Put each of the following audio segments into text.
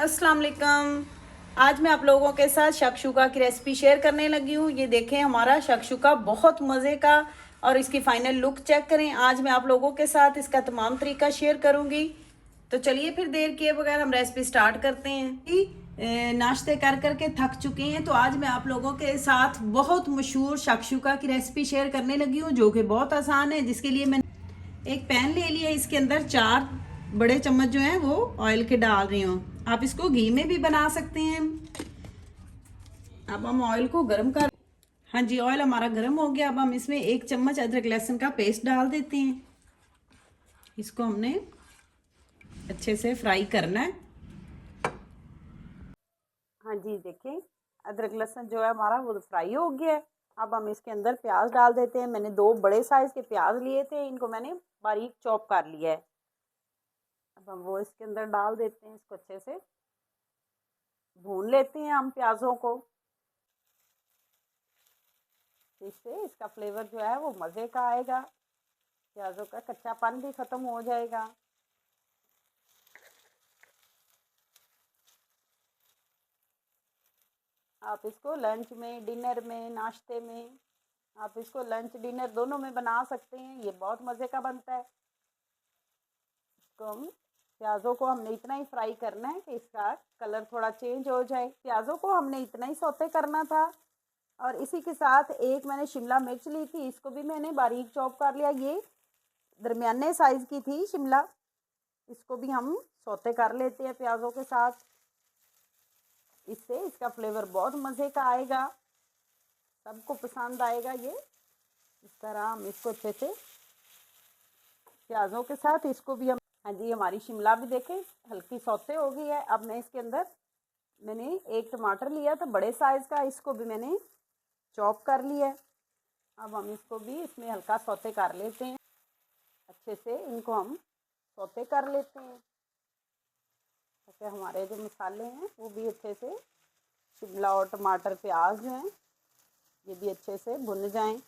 अस्सलाम वालेकुम। आज मैं आप लोगों के साथ शक्शुका की रेसिपी शेयर करने लगी हूँ। ये देखें हमारा शक्शुका बहुत मज़े का, और इसकी फाइनल लुक चेक करें। आज मैं आप लोगों के साथ इसका तमाम तरीका शेयर करूँगी। तो चलिए फिर देर किए बगैर हम रेसिपी स्टार्ट करते हैं। नाश्ते कर करके थक चुके हैं, तो आज मैं आप लोगों के साथ बहुत मशहूर शक्शुका की रेसिपी शेयर करने लगी हूँ, जो कि बहुत आसान है। जिसके लिए मैंने एक पैन ले लिया, इसके अंदर 4 बड़े चम्मच जो हैं वो ऑयल के डाल रही हूँ। आप इसको घी में भी बना सकते हैं। अब हम ऑयल को गर्म कर, हाँ जी, ऑयल हमारा गर्म हो गया। अब हम इसमें 1 चम्मच अदरक लहसुन का पेस्ट डाल देते हैं। इसको हमने अच्छे से फ्राई करना है। हाँ जी, देखें अदरक लहसुन जो है हमारा वो फ्राई हो गया है। अब हम इसके अंदर प्याज डाल देते हैं। मैंने 2 बड़े साइज़ के प्याज लिए थे, इनको मैंने बारीक चॉप कर लिया है। अब हम वो इसके अंदर डाल देते हैं। इसको अच्छे से भून लेते हैं हम प्याज़ों को। इससे इसका फ्लेवर जो है वो मज़े का आएगा, प्याज़ों का कच्चापन भी ख़त्म हो जाएगा। आप इसको लंच में, डिनर में, नाश्ते में, आप इसको लंच डिनर दोनों में बना सकते हैं। ये बहुत मज़े का बनता है। इसको हम प्याज़ों को हमने इतना ही फ्राई करना है कि इसका कलर थोड़ा चेंज हो जाए। प्याज़ों को हमने इतना ही सौते करना था। और इसी के साथ एक मैंने शिमला मिर्च ली थी, इसको भी मैंने बारीक चॉप कर लिया। ये दरमियाने साइज़ की थी शिमला। इसको भी हम सौते कर लेते हैं प्याज़ों के साथ। इससे इसका फ्लेवर बहुत मज़े का आएगा, सबको पसंद आएगा ये। इस तरह हम इसको अच्छे से प्याज़ों के साथ इसको भी हम, हाँ जी, हमारी शिमला भी देखें हल्की सौते हो गई है। अब मैं इसके अंदर मैंने 1 टमाटर लिया था बड़े साइज़ का, इसको भी मैंने चॉप कर लिया है। अब हम इसको भी इसमें हल्का सौते कर लेते हैं। अच्छे से इनको हम सौते कर लेते हैं ताकि हमारे जो मसाले हैं वो भी अच्छे से, शिमला और टमाटर प्याज जो हैं ये भी अच्छे से भुन जाएं।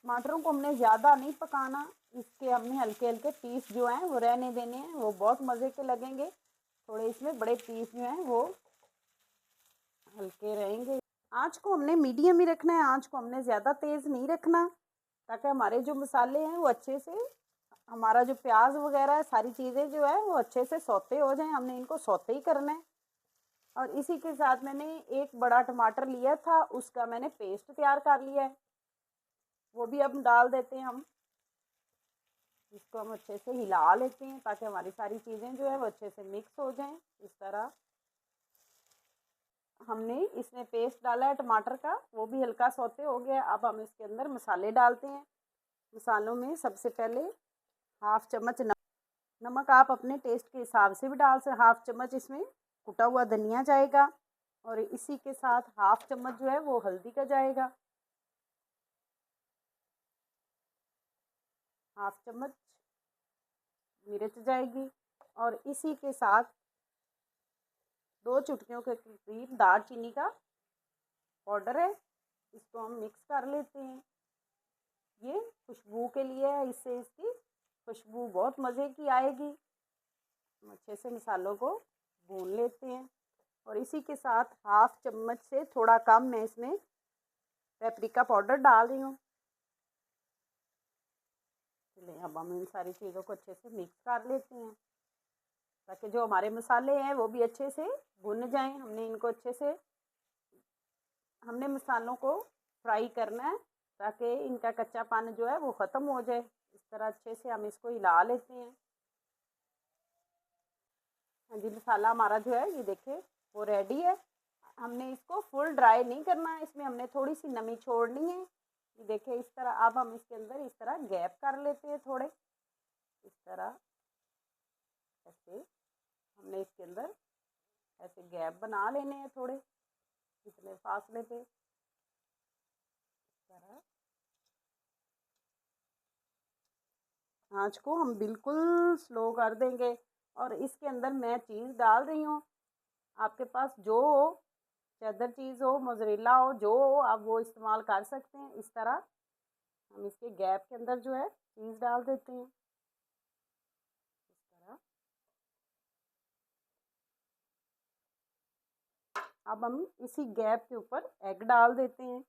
टमाटरों को हमने ज़्यादा नहीं पकाना, इसके हमने हल्के हल्के पीस जो हैं वो रहने देने हैं, वो बहुत मज़े के लगेंगे। थोड़े इसमें बड़े पीस जो हैं वो हल्के रहेंगे। आँच को हमने मीडियम ही रखना है, आँच को हमने ज़्यादा तेज़ नहीं रखना, ताकि हमारे जो मसाले हैं वो अच्छे से, हमारा जो प्याज वगैरह है सारी चीज़ें जो है वो अच्छे से सौते हो जाएं। हमने इनको सौते ही करना है। और इसी के साथ मैंने 1 बड़ा टमाटर लिया था, उसका मैंने पेस्ट तैयार कर लिया है, वो भी अब डाल देते हैं हम। इसको हम अच्छे से हिला लेते हैं ताकि हमारी सारी चीज़ें जो है वो अच्छे से मिक्स हो जाएं। इस तरह हमने इसमें पेस्ट डाला है टमाटर का, वो भी हल्का सौते हो गया। अब हम इसके अंदर मसाले डालते हैं। मसालों में सबसे पहले 1/2 चम्मच नमक आप अपने टेस्ट के हिसाब से भी डाल सकते। 1/2 चम्मच इसमें कुटा हुआ धनिया जाएगा, और इसी के साथ 1/2 चम्मच जो है वो हल्दी का जाएगा। 1/2 चम्मच मिर्च जाएगी, और इसी के साथ 2 चुटकियों के करीब दालचीनी का पाउडर है। इसको हम मिक्स कर लेते हैं। ये खुशबू के लिए है, इससे इसकी खुशबू बहुत मज़े की आएगी। हम अच्छे से मसालों को भून लेते हैं, और इसी के साथ 1/2 चम्मच से थोड़ा कम मैं इसमें पेपरिका पाउडर डाल रही हूँ। चलिए अब हम इन सारी चीज़ों को अच्छे से मिक्स कर लेते हैं ताकि जो हमारे मसाले हैं वो भी अच्छे से भुन जाएं। हमने मसालों को फ्राई करना है ताकि इनका कच्चापन जो है वो ख़त्म हो जाए। इस तरह अच्छे से हम इसको हिला लेते हैं। हाँ जी, मसाला हमारा जो है ये देखिए वो रेडी है। हमने इसको फुल ड्राई नहीं करना है, इसमें हमने थोड़ी सी नमी छोड़नी है। ये देखिए इस तरह। अब हम इसके अंदर इस तरह गैप कर लेते हैं थोड़े, इस तरह ऐसे हमने इसके अंदर ऐसे गैप बना लेने हैं थोड़े, इतने फासले पे। इस तरह आँच को हम बिल्कुल स्लो कर देंगे, और इसके अंदर मैं चीज़ डाल रही हूँ। आपके पास जो हो, चेदर चीज़ हो, मोज़रेला हो, जो हो आप वो इस्तेमाल कर सकते हैं। इस तरह हम इसके गैप के अंदर जो है चीज़ डाल देते हैं। इस तरह अब हम इसी गैप के ऊपर एग डाल देते हैं।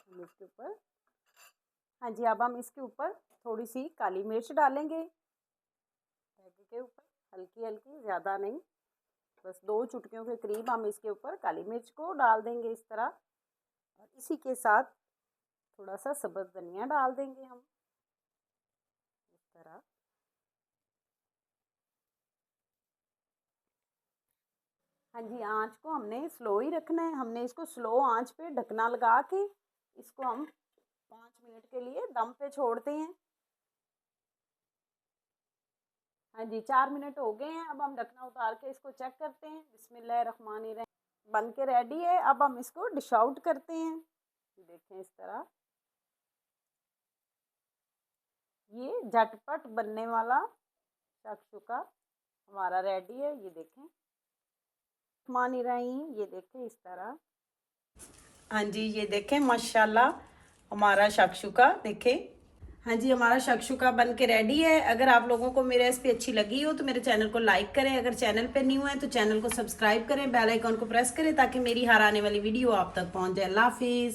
हम इसके ऊपर, हाँ जी, अब हम इसके ऊपर थोड़ी सी काली मिर्च डालेंगे एग के ऊपर, हल्की हल्की, ज़्यादा नहीं, बस 2 चुटकियों के करीब हम इसके ऊपर काली मिर्च को डाल देंगे इस तरह। और इसी के साथ थोड़ा सा सब्ज़ धनिया डाल देंगे हम इस तरह। हाँ जी, आँच को हमने स्लो ही रखना है। हमने इसको स्लो आँच पे ढकना लगा के इसको हम 5 मिनट के लिए दम पे छोड़ते हैं। हाँ जी, 4 मिनट हो गए हैं। अब हम ढकना उतार के इसको चेक करते हैं। बिस्मिल्लाहिर्रहमानिर्रहीम, बन के रेडी है। अब हम इसको डिश आउट करते हैं। देखें इस तरह, ये झटपट बनने वाला शाक्षुका हमारा रेडी है। ये देखें, रहमान ये देखें इस तरह। हाँ जी, ये देखें माशाल्लाह हमारा शाक्षुका देखें। हाँ जी, हमारा शाक्षुका बन के रेडी है। अगर आप लोगों को मेरी रेसिपी अच्छी लगी हो तो मेरे चैनल को लाइक करें। अगर चैनल पे न्यू है तो चैनल को सब्सक्राइब करें, बेल आइकॉन को प्रेस करें ताकि मेरी हर आने वाली वीडियो आप तक पहुंच जाए। अल्लाह हाफिज़।